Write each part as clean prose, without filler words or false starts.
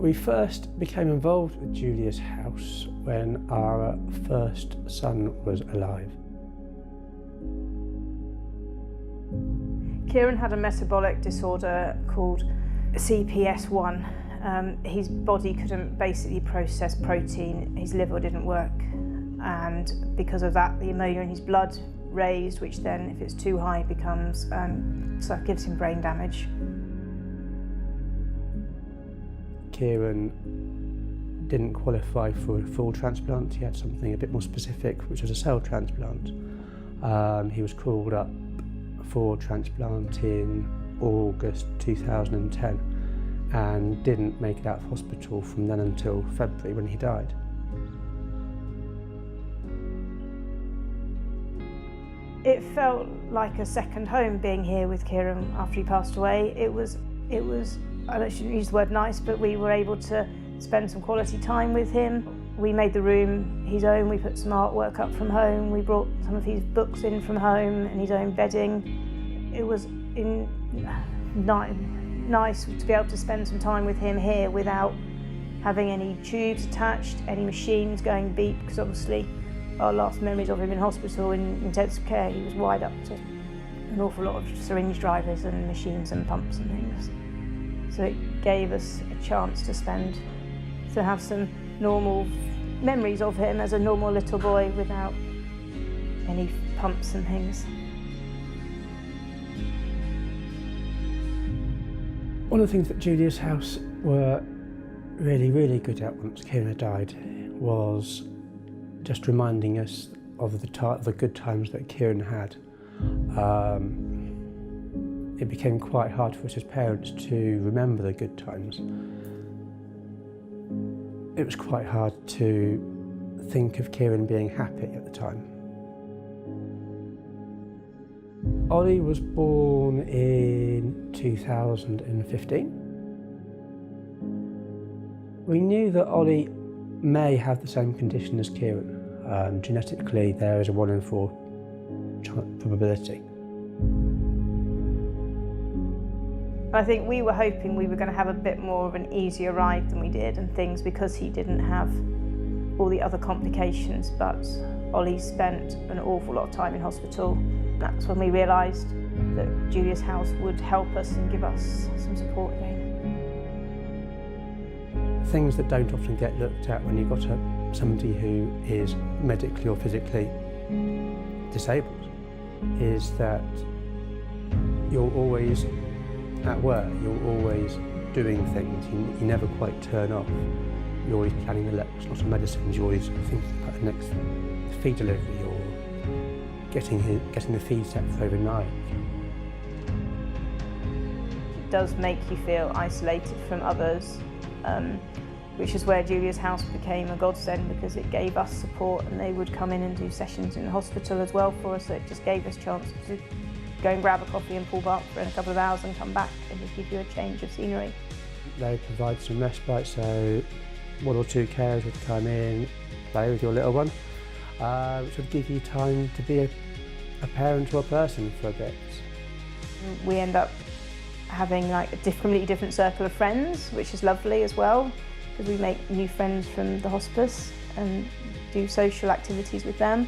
We first became involved with Julia's house when our first son was alive. Kieran had a metabolic disorder called CPS1. His body couldn't basically process protein, his liver didn't work, and because of that the ammonia in his blood raised, which then, if it's too high, becomes so gives him brain damage. Kieran didn't qualify for a full transplant. He had something a bit more specific, which was a cell transplant. He was called up for transplant in August 2010 and didn't make it out of hospital from then until February when he died. It felt like a second home being here with Kieran after he passed away. It was, I shouldn't use the word nice, but we were able to spend some quality time with him. We made the room his own, we put some artwork up from home, we brought some of his books in from home and his own bedding. It was nice to be able to spend some time with him here without having any tubes attached, any machines going beep, because obviously our last memories of him in hospital in intensive care, he was wired up to an awful lot of syringe drivers and machines and pumps and things. So it gave us a chance to have some normal memories of him as a normal little boy without any pumps and things. One of the things that Julia's house were really, really good at once Kieran had died was just reminding us of the good times that Kieran had. It became quite hard for us as parents to remember the good times. It was quite hard to think of Kieran being happy at the time. Ollie was born in 2015. We knew that Ollie may have the same condition as Kieran. Genetically, there is a 1 in 4 probability. I think we were hoping we were going to have a bit more of an easier ride than we did and things, because he didn't have all the other complications, but Ollie spent an awful lot of time in hospital. That's when we realised that Julia's house would help us and give us some support again. Things that don't often get looked at when you've got somebody who is medically or physically disabled is that you're always at work, you're always doing things, you never quite turn off. You're always planning the next lot of medicines, you're always thinking about the next feed delivery or getting the feed set for overnight. It does make you feel isolated from others, which is where Julia's house became a godsend, because it gave us support and they would come in and do sessions in the hospital as well for us, so it just gave us a chance to go and grab a coffee and pull back for a couple of hours and come back and just give you a change of scenery. They provide some respite, so 1 or 2 carers would come in, play with your little one, which would give you time to be a parent or a person for a bit. We end up having like a completely different circle of friends, which is lovely as well, because we make new friends from the hospice and do social activities with them.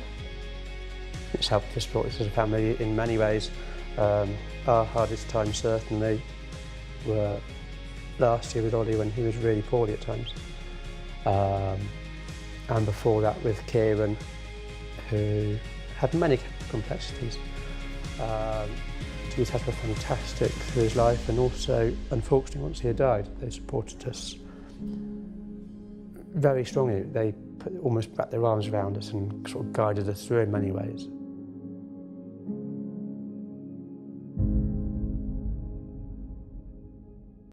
It's helped to support us as a family in many ways. Our hardest time certainly were last year with Ollie when he was really poorly at times. And before that with Kieran, who had many complexities. He's had a fantastic through his life, and also, unfortunately, once he had died, they supported us very strongly. They almost wrapped their arms around us and sort of guided us through in many ways.